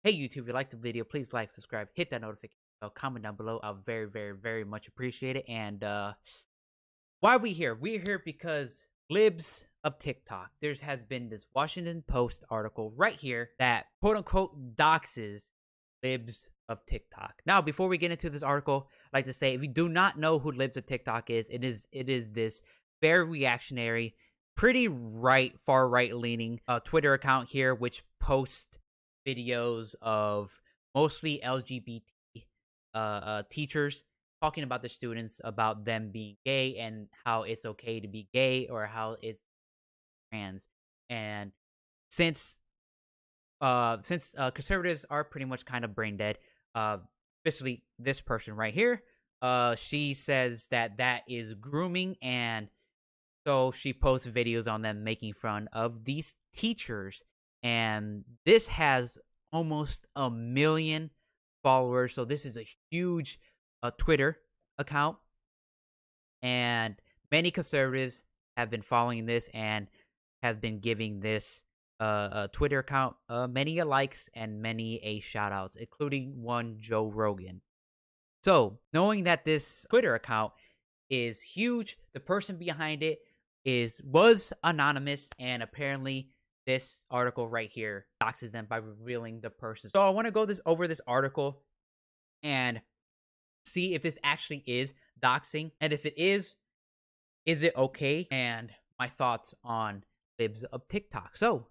Hey YouTube, if you liked the video, please like, subscribe, hit that notification bell, comment down below. I'll very much appreciate it. And why are we here? We're here because Libs of TikTok. Has been this Washington Post article right here that quote unquote doxes Libs of TikTok. Now, before we get into this article, I'd like to say if you do not know who Libs of TikTok is, it is this very reactionary, pretty far right leaning Twitter account here, which posts videos of mostly LGBT teachers talking about the students about them being gay and how it's okay to be gay or how it's trans. And since conservatives are pretty much kind of brain dead, especially this person right here, she says that that is grooming, and so she posts videos on them making fun of these teachers. And this has almost 1 million followers. So this is a huge Twitter account. And many conservatives have been following this and have been giving this Twitter account many a likes and many a shout outs, including one Joe Rogan. So knowing that this Twitter account is huge, the person behind it was anonymous, and apparently this article right here doxes them by revealing the person. So I want to go over this article and see if this actually is doxing, and if it is it okay, and my thoughts on Libs of TikTok. So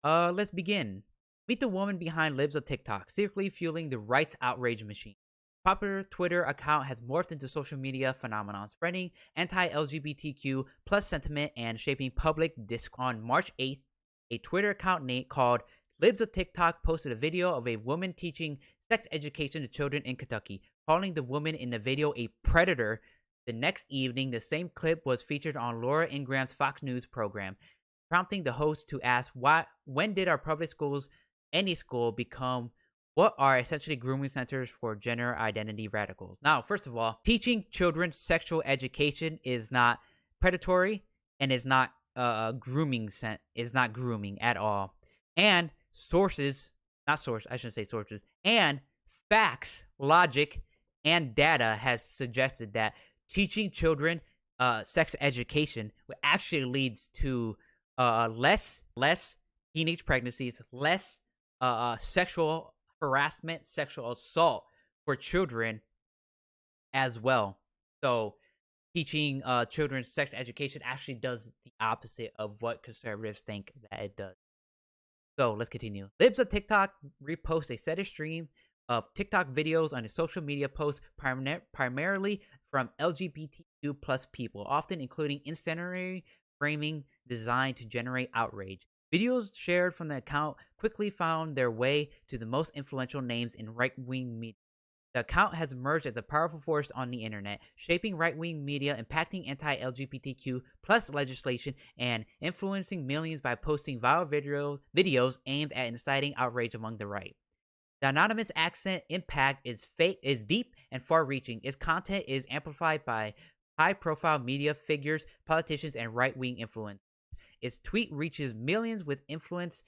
let's begin. Meet the woman behind Libs of TikTok, secretly fueling the rights outrage machine. Popular Twitter account has morphed into social media phenomenon, spreading anti-LGBTQ plus sentiment and shaping public discourse. On March 8th, a Twitter account called Libs of TikTok posted a video of a woman teaching sex education to children in Kentucky, calling the woman in the video a predator. The next evening, the same clip was featured on Laura Ingraham's Fox News program, prompting the host to ask, when did our public schools, any school, become what are essentially grooming centers for gender identity radicals? Now, first of all, teaching children sexual education is not predatory and is not grooming. Is not grooming at all. And I shouldn't say sources, and facts, logic, and data has suggested that teaching children sex education actually leads to less teenage pregnancies, less sexual harassment, sexual assault for children as well. So teaching children sex education actually does the opposite of what conservatives think that it does. So let's continue. Libs of TikTok reposts a set stream of TikTok videos on a social media post primarily from LGBTQ plus people, often including incendiary framing designed to generate outrage. Videos shared from the account quickly found their way to the most influential names in right-wing media. The account has emerged as a powerful force on the internet, shaping right-wing media, impacting anti-LGBTQ plus legislation, and influencing millions by posting viral videos aimed at inciting outrage among the right. The anonymous accent impact is deep and far-reaching. Its content is amplified by high-profile media figures, politicians, and right-wing influence. Its tweet reaches millions with influence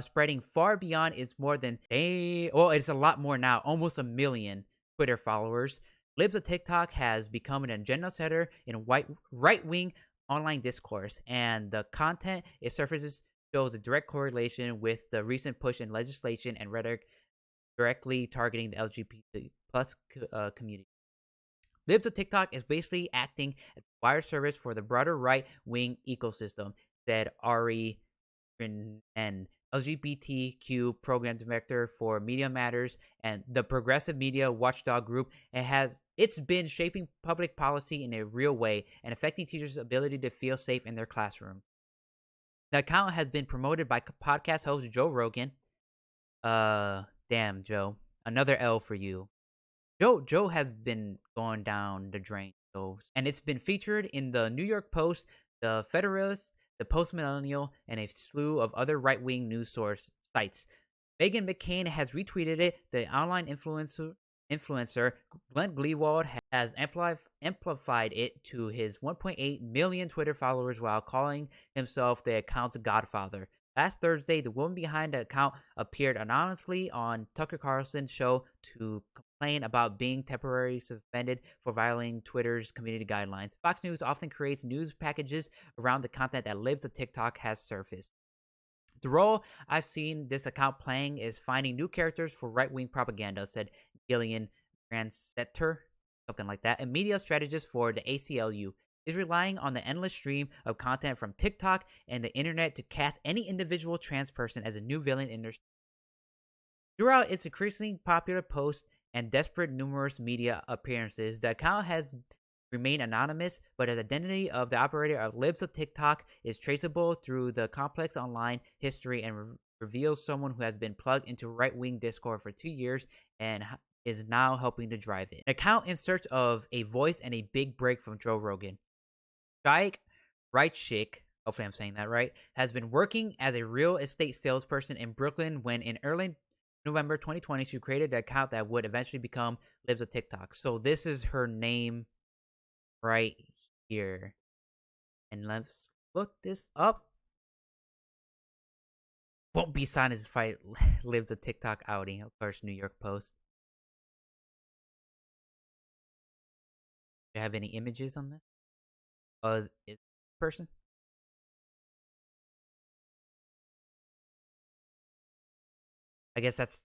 spreading far beyond its more than it's a lot more now, almost 1 million Twitter followers. Libs of TikTok has become an agenda setter in right-wing online discourse, and the content it surfaces shows a direct correlation with the recent push in legislation and rhetoric directly targeting the LGBT plus community. Libs of TikTok is basically acting as a wire service for the broader right-wing ecosystem, said Ari and LGBTQ program director for Media Matters and the Progressive Media Watchdog Group. It's been shaping public policy in a real way and affecting teachers' ability to feel safe in their classroom. The account has been promoted by podcast host Joe Rogan. Damn, Joe, another L for you. Joe has been going down the drain. And it's been featured in the New York Post, the Federalist, the Post Millennial, and a slew of other right-wing news source sites. Meghan McCain has retweeted it. The online influencer Glenn Greenwald has amplified it to his 1.8 million Twitter followers while calling himself the account's godfather. Last Thursday, the woman behind the account appeared anonymously on Tucker Carlson's show to complain about being temporarily suspended for violating Twitter's community guidelines. Fox News often creates news packages around the content that Libs of TikTok has surfaced. The role I've seen this account playing is finding new characters for right-wing propaganda, said Gillian Gransetter, something like that, a media strategist for the ACLU. Is relying on the endless stream of content from TikTok and the internet to cast any individual trans person as a new villain in their. Throughout its increasingly popular posts and desperate numerous media appearances, the account has remained anonymous, but the identity of the operator of Libs of TikTok is traceable through the complex online history and reveals someone who has been plugged into right-wing Discord for 2 years and is now helping to drive it. An account in search of a voice and a big break from Joe Rogan. Shaik Reichik, hopefully I'm saying that right, has been working as a real estate salesperson in Brooklyn when in early November 2020 she created an account that would eventually become Libs of TikTok. So this is her name right here. And let's look this up. Won't be signed as fight Libs of TikTok outing. Of course, New York Post. Do you have any images on this? Is this person? I guess that's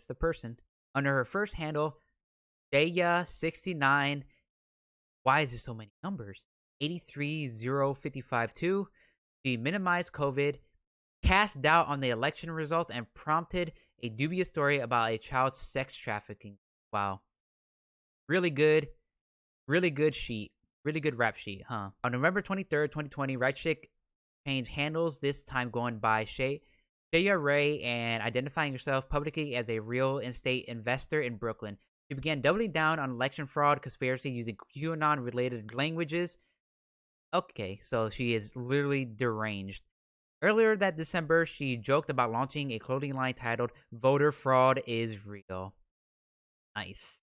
the person. Under her first handle, Jaya69. Why is there so many numbers? 830552. She minimized COVID, cast doubt on the election results, and prompted a dubious story about a child's sex trafficking. Wow. Really good sheet. Really good rap sheet, huh? On November 23rd, 2020, Reichik changed handles, this time going by Shaya Ray and identifying herself publicly as a real estate investor in Brooklyn. She began doubling down on election fraud conspiracy using QAnon-related languages. Okay, so she is literally deranged. Earlier that December, she joked about launching a clothing line titled "Voter Fraud is Real." Nice.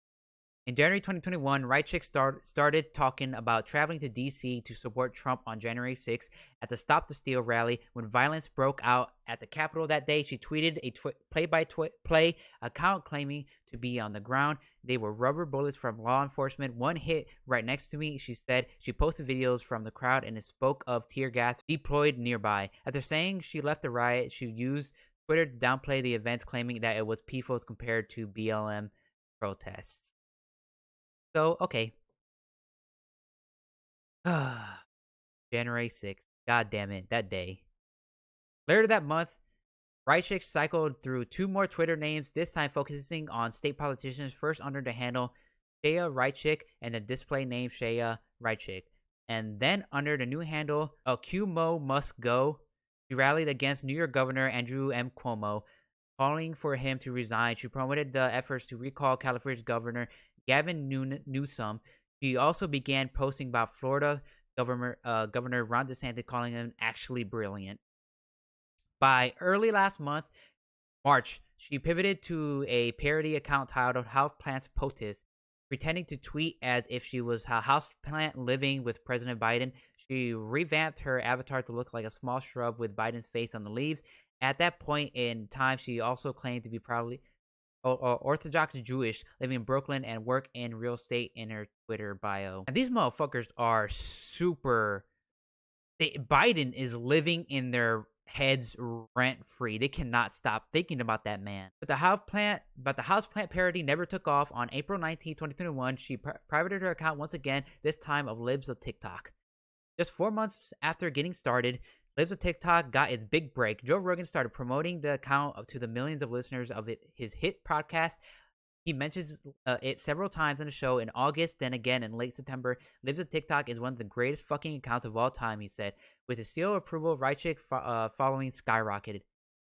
In January 2021, Reichik started talking about traveling to D.C. to support Trump on January 6th at the Stop the Steal rally. When violence broke out at the Capitol that day, she tweeted a play-by-play account claiming to be on the ground. They were rubber bullets from law enforcement. One hit right next to me, she said. She posted videos from the crowd and spoke of tear gas deployed nearby. After saying she left the riot, she used Twitter to downplay the events, claiming that it was peaceful as compared to BLM protests. So, okay. January 6th. God damn it, that day. Later that month, Reichik cycled through 2 more Twitter names, this time focusing on state politicians, first under the handle Shaya Reichik and the display name Shaya Reichik. And then under the new handle, Cuomo Must Go, she rallied against New York Governor Andrew M. Cuomo, calling for him to resign. She promoted the efforts to recall California's Governor Gavin Newsom. She also began posting about Florida Governor Ron DeSantis, calling him actually brilliant. By early last month, March, she pivoted to a parody account titled Houseplants POTUS, pretending to tweet as if she was a houseplant living with President Biden. She revamped her avatar to look like a small shrub with Biden's face on the leaves. At that point in time, she also claimed to be proudly Orthodox Jewish, living in Brooklyn and work in real estate in her Twitter bio. And these motherfuckers are super. Biden is living in their heads rent free. They cannot stop thinking about that man. But the houseplant parody never took off. On April 19, 2021, she privated her account once again, this time of Libs of TikTok. Just 4 months after getting started, Libs of TikTok got its big break. Joe Rogan started promoting the account to the millions of listeners of his hit podcast. He mentions it several times on the show in August, then again in late September. Libs of TikTok is one of the greatest fucking accounts of all time, he said. With his seal of approval, Reichik following skyrocketed.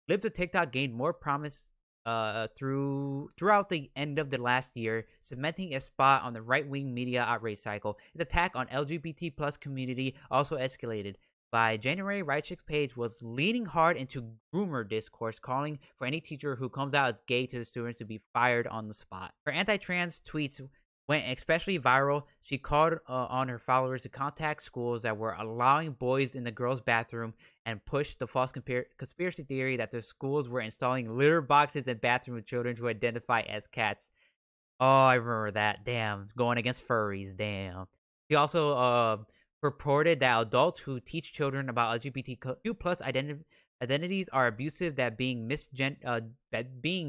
Libs of TikTok gained more promise throughout the end of the last year, cementing a spot on the right-wing media outrage cycle. Its attack on LGBT plus community also escalated. By January, Reichik's page was leaning hard into groomer discourse, calling for any teacher who comes out as gay to the students to be fired on the spot. Her anti-trans tweets went especially viral. She called on her followers to contact schools that were allowing boys in the girls' bathroom and pushed the false conspiracy theory that the schools were installing litter boxes in bathrooms with children who identify as cats. Oh, I remember that. Damn, going against furries. Damn. She also reported that adults who teach children about LGBTQ plus identities are abusive, that being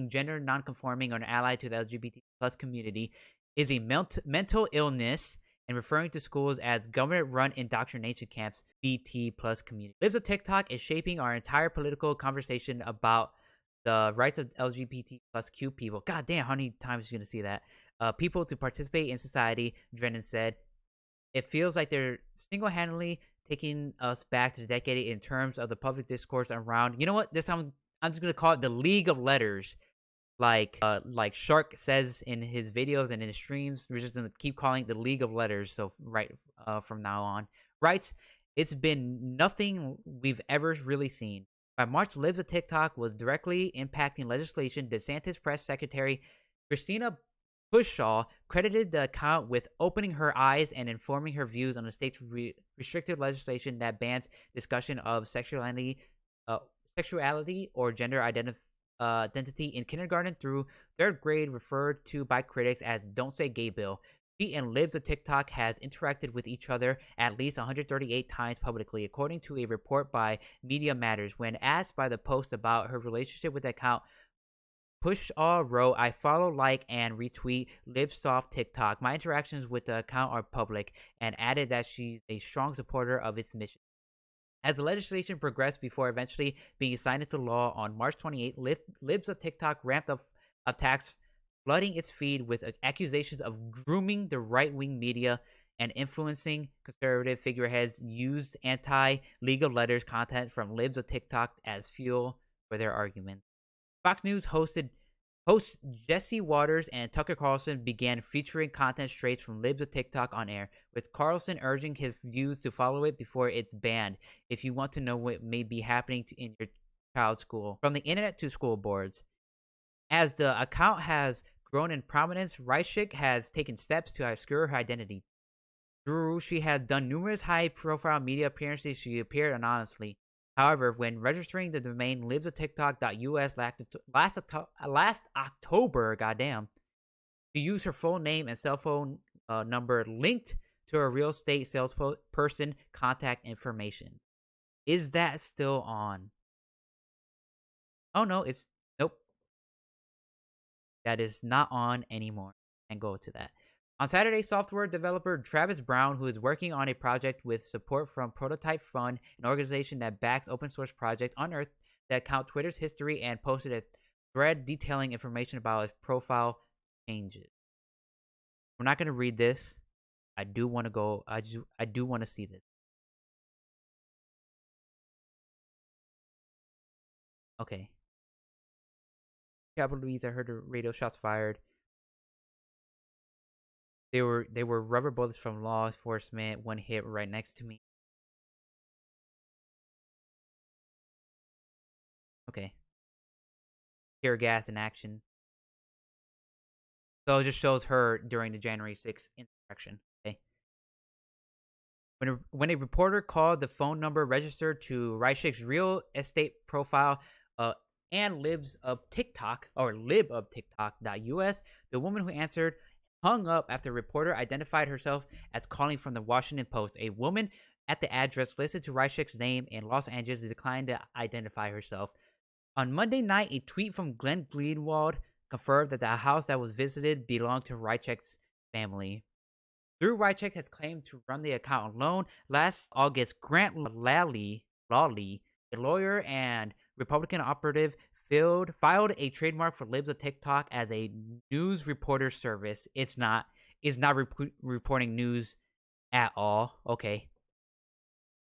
gender nonconforming or an ally to the LGBT plus community is a mental illness, and referring to schools as government-run indoctrination camps. BT plus community. Libs of TikTok is shaping our entire political conversation about the rights of LGBT plus Q people. God damn, how many times are you gonna see that? People to participate in society. Drennan said, "It feels like they're single-handedly taking us back to the decade in terms of the public discourse around." You know what? This time I'm just gonna call it the League of Letters. Like Shark says in his videos and in his streams, we're just gonna keep calling it the League of Letters. So from now on, writes, "It's been nothing we've ever really seen." By March, Libs of TikTok was directly impacting legislation. DeSantis press secretary Christina Pushaw credited the account with opening her eyes and informing her views on the state's restrictive legislation that bans discussion of sexuality or gender identity in kindergarten through third grade, referred to by critics as "Don't Say Gay Bill." She and Libs of TikTok has interacted with each other at least 138 times publicly, according to a report by Media Matters. When asked by the Post about her relationship with the account, Pushaw wrote, "I follow, like, and retweet Libs off TikTok. My interactions with the account are public," and added that she's a strong supporter of its mission. As the legislation progressed before eventually being signed into law on March 28, Libs of TikTok ramped up attacks, flooding its feed with accusations of grooming the right-wing media and influencing conservative figureheads. Used anti-League of Letters content from Libs of TikTok as fuel for their arguments. Fox News hosts Jesse Waters and Tucker Carlson began featuring content straight from Libs of TikTok on air, with Carlson urging his viewers to follow it before it's banned if you want to know what may be happening in your child's school. From the internet to school boards. As the account has grown in prominence, Reichik has taken steps to obscure her identity. Through she has done numerous high-profile media appearances. She appeared anonymously. However, when registering the domain libsoftiktok.us last October, goddamn, to use her full name and cell phone number linked to her real estate salesperson contact information. Is that still on? Oh no, nope. That is not on anymore. And go to that. On Saturday, software developer Travis Brown, who is working on a project with support from Prototype Fund, an organization that backs open source projects, unearthed the account Twitter's history and posted a thread detailing information about its profile changes. We're not going to read this. I do want to go. I do want to see this. Okay. Capitol Reads, I heard the radio shots fired. They were rubber bullets from law enforcement. One hit right next to me. Okay. Tear gas in action. So it just shows her during the January 6th insurrection. Okay. When a reporter called the phone number registered to Reichik's real estate profile and Libs of TikTok, or liboftiktok.us, the woman who answered hung up after the reporter identified herself as calling from the Washington Post. A woman at the address listed to Reichik's name in Los Angeles declined to identify herself. On Monday night, a tweet from Glenn Greenwald confirmed that the house that was visited belonged to Reichik's family. Drew Reichik has claimed to run the account alone. Last August, Grant Lawley, a lawyer and Republican operative, filed a trademark for Libs of TikTok as a news reporter service. It's not reporting news at all. Okay.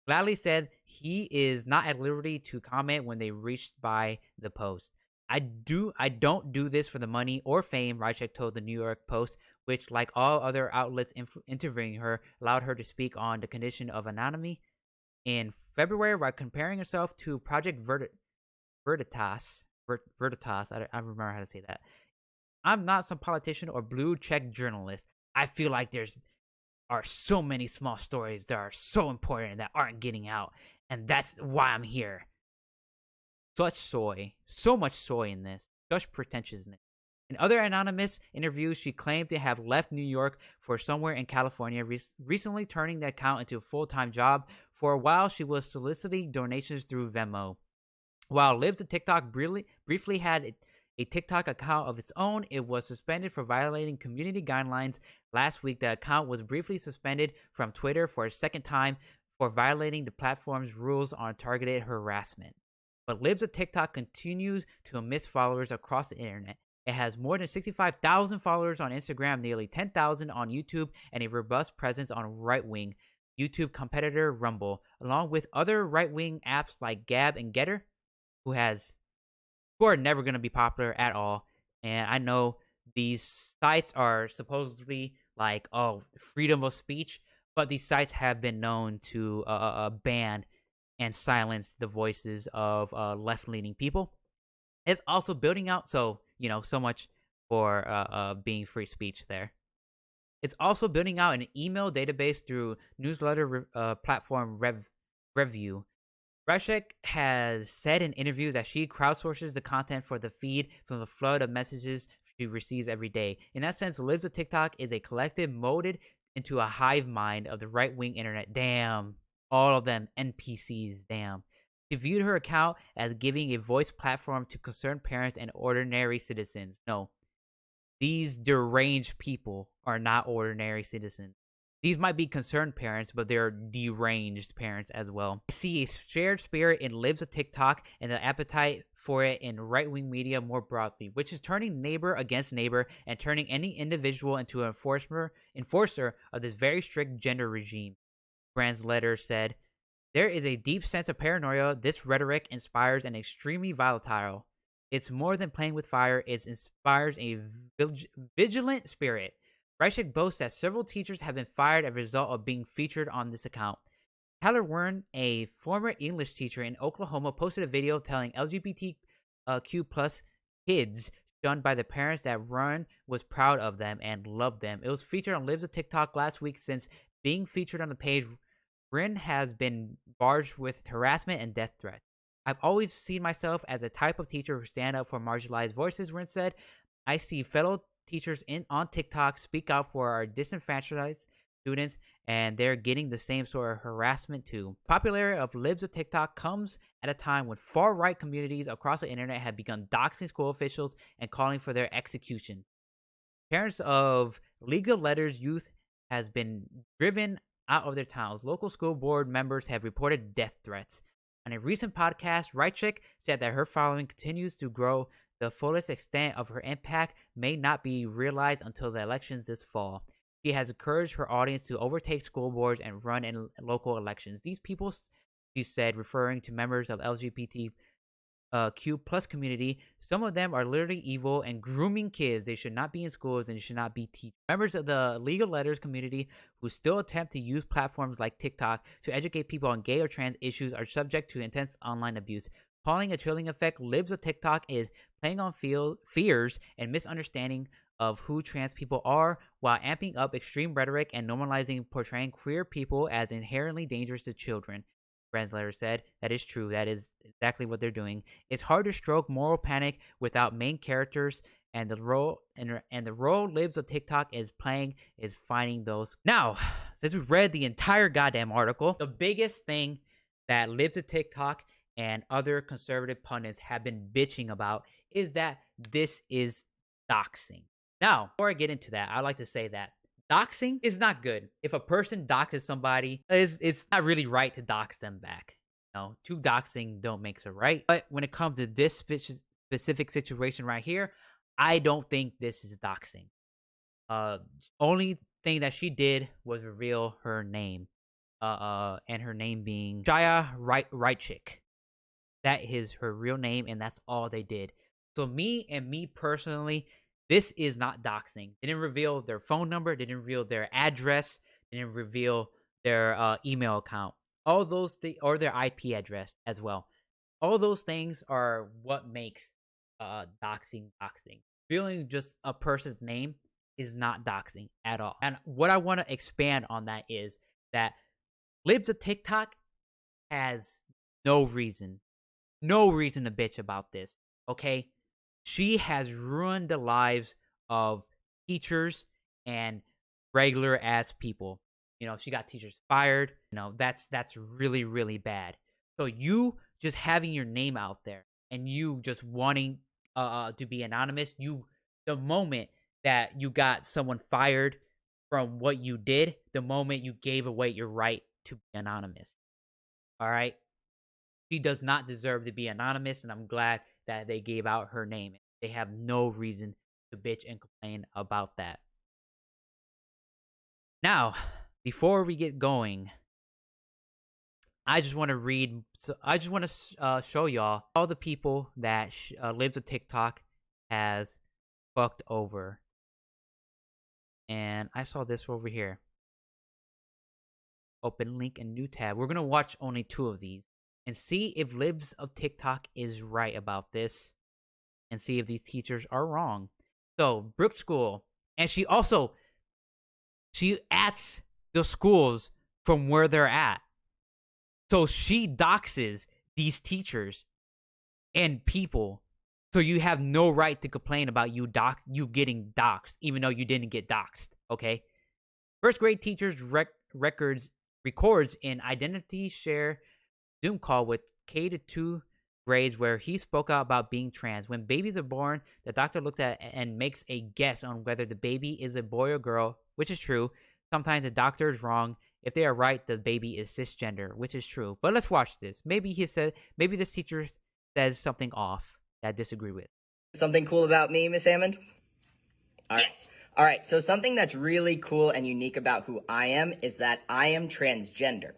Lally said he is not at liberty to comment when they reached by the Post. I don't do this for the money or fame, Reichik told the New York Post, which, like all other outlets interviewing her, allowed her to speak on the condition of anonymity. In February, while comparing herself to Project Veritas, I don't remember how to say that. I'm not some politician or blue check journalist. I feel like there's are so many small stories that are so important that aren't getting out, and that's why I'm here. Such soy, so much soy in this, such pretentiousness. In other anonymous interviews, she claimed to have left New York for somewhere in California, recently turning the account into a full-time job. For a while, she was soliciting donations through Venmo. While Libs of TikTok briefly had a TikTok account of its own, it was suspended for violating community guidelines. Last week, the account was briefly suspended from Twitter for a second time for violating the platform's rules on targeted harassment. But Libs of TikTok continues to amass followers across the internet. It has more than 65,000 followers on Instagram, nearly 10,000 on YouTube, and a robust presence on right-wing YouTube competitor Rumble, along with other right-wing apps like Gab and Getter, who are never going to be popular at all. And I know these sites are supposedly like, oh, freedom of speech, but these sites have been known to ban and silence the voices of left-leaning people. It's also building out, so so much for being free speech there. It's also building out an email database through newsletter platform Review. Reshek has said in interviews that she crowdsources the content for the feed from the flood of messages she receives every day. In that sense, Libs of TikTok is a collective molded into a hive mind of the right-wing internet. Damn. All of them NPCs, damn. She viewed her account as giving a voice platform to concerned parents and ordinary citizens. No, these deranged people are not ordinary citizens. These might be concerned parents, but they're deranged parents as well. I see a shared spirit in Libs of TikTok and the appetite for it in right-wing media more broadly, which is turning neighbor against neighbor and turning any individual into an enforcer of this very strict gender regime. Brand's letter said, "There is a deep sense of paranoia. This rhetoric inspires an extremely volatile. It's more than playing with fire. It inspires a vigilant spirit." Reichek boasts that several teachers have been fired as a result of being featured on this account. Tyler Wern, a former English teacher in Oklahoma, posted a video telling LGBTQ plus kids shunned by the parents that Wern was proud of them and loved them. It was featured on Libs of TikTok last week. Since being featured on the page, Wern has been barged with harassment and death threats. "I've always seen myself as a type of teacher who stand up for marginalized voices," Wern said. "I see fellow teachers on TikTok speak out for our disenfranchised students, and they're getting the same sort of harassment too." Popularity of Libs of TikTok comes at a time when far-right communities across the internet have begun doxing school officials and calling for their execution. Parents of legal letters youth has been driven out of their towns. Local school board members have reported death threats. On a recent podcast, Reichek said that her following continues to grow. The fullest extent of her impact may not be realized until the elections this fall. She has encouraged her audience to overtake school boards and run in local elections. "These people," she said, referring to members of LGBTQ plus community, "some of them are literally evil and grooming kids. They should not be in schools and should not be teachers." Members of the legal letters community who still attempt to use platforms like TikTok to educate people on gay or trans issues are subject to intense online abuse. Calling a chilling effect, Libs of TikTok is playing on fears and misunderstanding of who trans people are, while amping up extreme rhetoric and normalizing portraying queer people as inherently dangerous to children. Brand's letter said, "That is true. That is exactly what they're doing. It's hard to stroke moral panic without main characters, and the role Libs of TikTok is playing is finding those." Now, since we've read the entire goddamn article, the biggest thing that Libs of TikTok and other conservative pundits have been bitching about is that this is doxing. Now, before I get into that, I'd like to say that doxing is not good. If a person doxes somebody, it's not really right to dox them back. Two doxing don't make it right. But when it comes to this specific situation right here, I don't think this is doxing. Only thing that she did was reveal her name. And her name being Jaya Reichik. That is her real name, and that's all they did. So me personally, this is not doxing. They didn't reveal their phone number, they didn't reveal their address, they didn't reveal their email account. All those things, or their IP address as well. All those things are what makes doxing. Revealing just a person's name is not doxing at all. And what I want to expand on that is that Libs of TikTok has no reason, no reason to bitch about this. Okay, she has ruined the lives of teachers and regular ass people. She got teachers fired. That's really really bad. So you just having your name out there and you just wanting to be anonymous, the moment that you got someone fired from what you did, the moment you gave away your right to be anonymous. All right? She does not deserve to be anonymous, and I'm glad that they gave out her name. They have no reason to bitch and complain about that. Now, before we get going, I just want to read. So I just want to show y'all all the people that Libs of TikTok has fucked over. And I saw this over here. Open link and new tab. We're gonna watch only 2 of these and see if Libs of TikTok is right about this, and see if these teachers are wrong. So Brook School, and she ats the schools from where they're at. So she doxes these teachers and people. So you have no right to complain about you getting doxed, even though you didn't get doxed. Okay. First grade teachers records in identity share Zoom call with K to 2 grades where he spoke out about being trans. When babies are born, the doctor looks at and makes a guess on whether the baby is a boy or girl, which is true. Sometimes the doctor is wrong. If they are right, the baby is cisgender, which is true. But let's watch this. Maybe this teacher says something off that I disagree with. Something cool about me, Miss Hammond? All right. All right. So something that's really cool and unique about who I am is that I am transgender.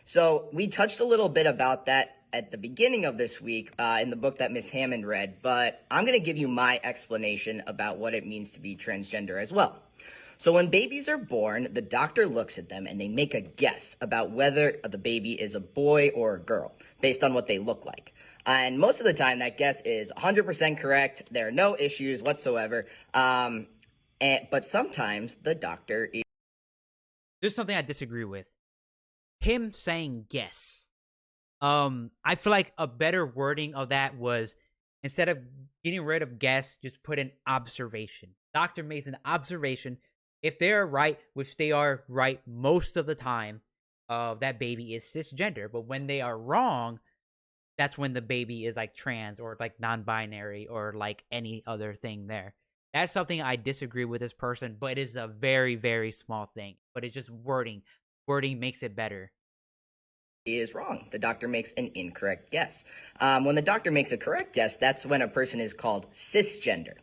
So we touched a little bit about that at the beginning of this week in the book that Miss Hammond read, but I'm going to give you my explanation about what it means to be transgender as well. So when babies are born, the doctor looks at them and they make a guess about whether the baby is a boy or a girl based on what they look like. And most of the time that guess is 100% correct. There are no issues whatsoever. But sometimes the doctor is... There's something I disagree with. Him saying guess. I feel like a better wording of that was, instead of getting rid of guess, just put an observation. Doctor makes an observation. If they're right, which they are right most of the time, that baby is cisgender. But when they are wrong, that's when the baby is like trans or like non-binary or like any other thing there. That's something I disagree with this person, but it is a very, very small thing. But it's just wording. Wording makes it better. Is wrong. The doctor makes an incorrect guess. When the doctor makes a correct guess, that's when a person is called cisgender.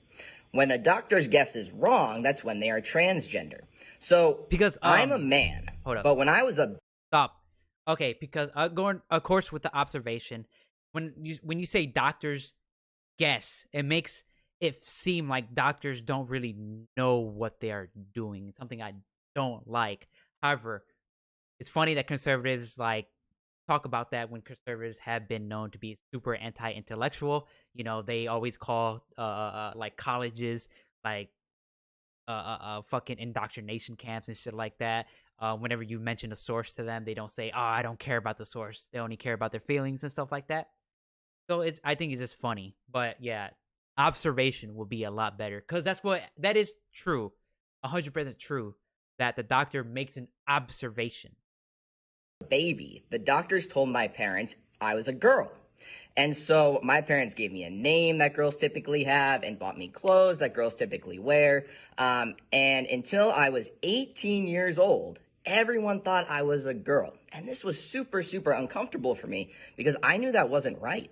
When a doctor's guess is wrong, that's when they are transgender. So, because I'm a man, hold up. But when I was a... Stop. Okay, because going, of course, with the observation, when you say doctors guess, it makes it seem like doctors don't really know what they are doing. It's something I don't like. However, it's funny that conservatives talk about that when conservatives have been known to be super anti-intellectual. They always call like colleges fucking indoctrination camps and shit like that. Whenever you mention a source to them, they don't say, "Oh, I don't care about the source." They only care about their feelings and stuff like that. So I think it's just funny. But yeah, observation will be a lot better, because that is true, 100% true, that the doctor makes an observation. Baby, the doctors told my parents I was a girl. And so my parents gave me a name that girls typically have and bought me clothes that girls typically wear. And until I was 18 years old, everyone thought I was a girl. And this was super, super uncomfortable for me because I knew that wasn't right.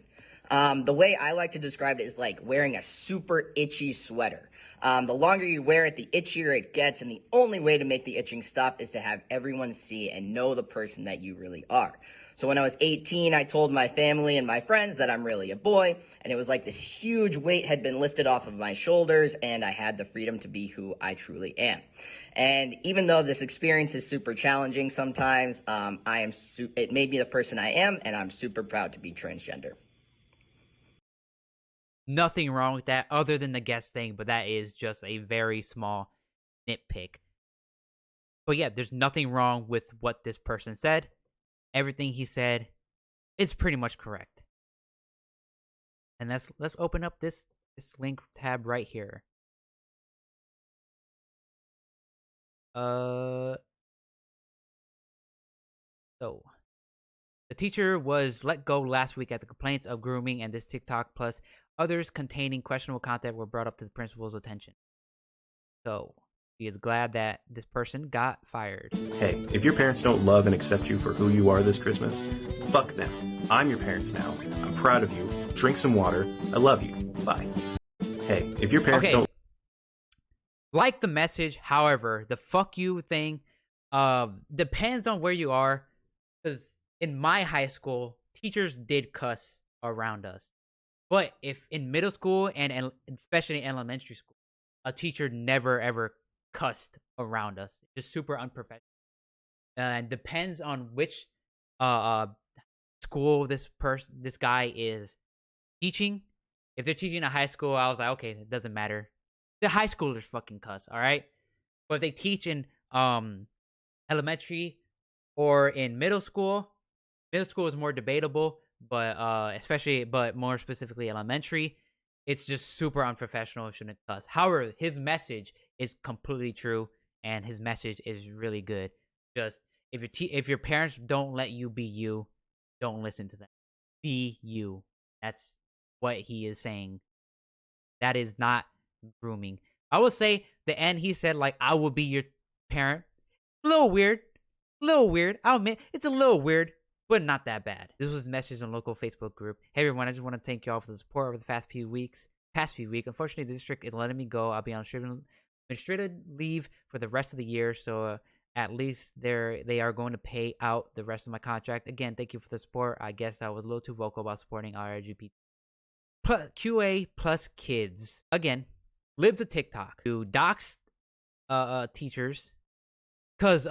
The way I like to describe it is like wearing a super itchy sweater. The longer you wear it, the itchier it gets, and the only way to make the itching stop is to have everyone see and know the person that you really are. So when I was 18, I told my family and my friends that I'm really a boy, and it was like this huge weight had been lifted off of my shoulders, and I had the freedom to be who I truly am. And even though this experience is super challenging sometimes, it made me the person I am, and I'm super proud to be transgender. Nothing wrong with that other than the guest thing, but that is just a very small nitpick. But yeah, there's nothing wrong with what this person said. Everything he said is pretty much correct. And let's open up this link tab right here. So the teacher was let go last week after complaints of grooming and this TikTok plus others containing questionable content were brought up to the principal's attention. So he is glad that this person got fired. Hey, if your parents don't love and accept you for who you are this Christmas, fuck them. I'm your parents now. I'm proud of you. Drink some water. I love you. Bye. Hey, if your parents don't like the message, however, the fuck you thing depends on where you are. Because in my high school, teachers did cuss around us. But if in middle school and especially in elementary school, a teacher never ever cussed around us. It's just super unprofessional. And depends on which school this guy is teaching. If they're teaching a high school, I was like, okay, it doesn't matter. The high schoolers fucking cuss, all right? But if they teach in elementary or in middle school is more debatable, but but more specifically elementary, it's just super unprofessional. It shouldn't cuss. However, his message is completely true, and his message is really good. Just if your parents don't let you be you, don't listen to them. Be you. That's what he is saying. That is not grooming. I will say the end he said, like, I will be your parent. A little weird. I'll admit it's a little weird, but not that bad. This was a message on local Facebook group. Hey everyone, I just want to thank y'all for the support over the past few weeks. Unfortunately, the district is letting me go. I'll be on administrative leave for the rest of the year, so at least they are going to pay out the rest of my contract. Again, thank you for the support. I guess I was a little too vocal about supporting our LGBT QA plus kids. Again, Libs of TikTok to dox teachers because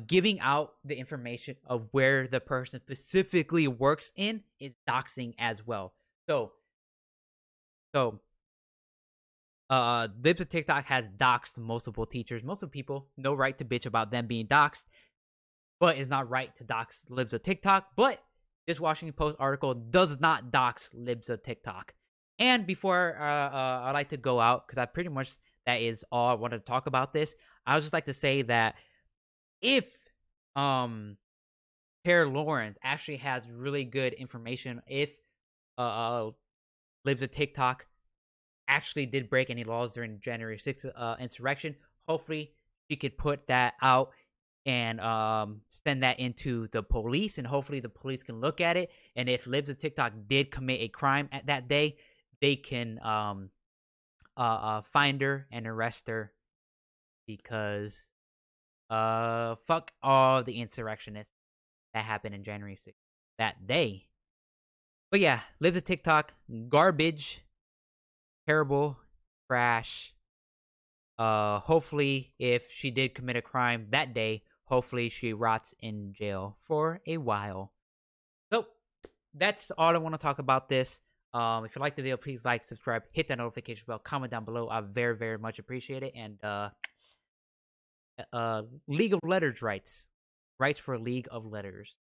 giving out the information of where the person specifically works in is doxing as well. So Libs of TikTok has doxed multiple teachers. Most of people no right to bitch about them being doxed, but it's not right to dox Libs of TikTok. But this Washington Post article does not dox Libs of TikTok. And before I like to go out, because I pretty much that is all I wanted to talk about this. I would just like to say that if Tara Lawrence actually has really good information, if Libs of TikTok actually did break any laws during January 6th insurrection, hopefully she could put that out and send that into the police, and hopefully the police can look at it. And if Libs of TikTok did commit a crime at that day, they can find her and arrest her, because fuck all the insurrectionists that happened in January 6th that day. But yeah, Libs of TikTok, garbage, terrible, trash. Hopefully if she did commit a crime that day, hopefully she rots in jail for a while. So that's all I want to talk about this. If you like the video, please like, subscribe, hit that notification bell, comment down below. I very, very much appreciate it. And League of Letters rights for League of Letters.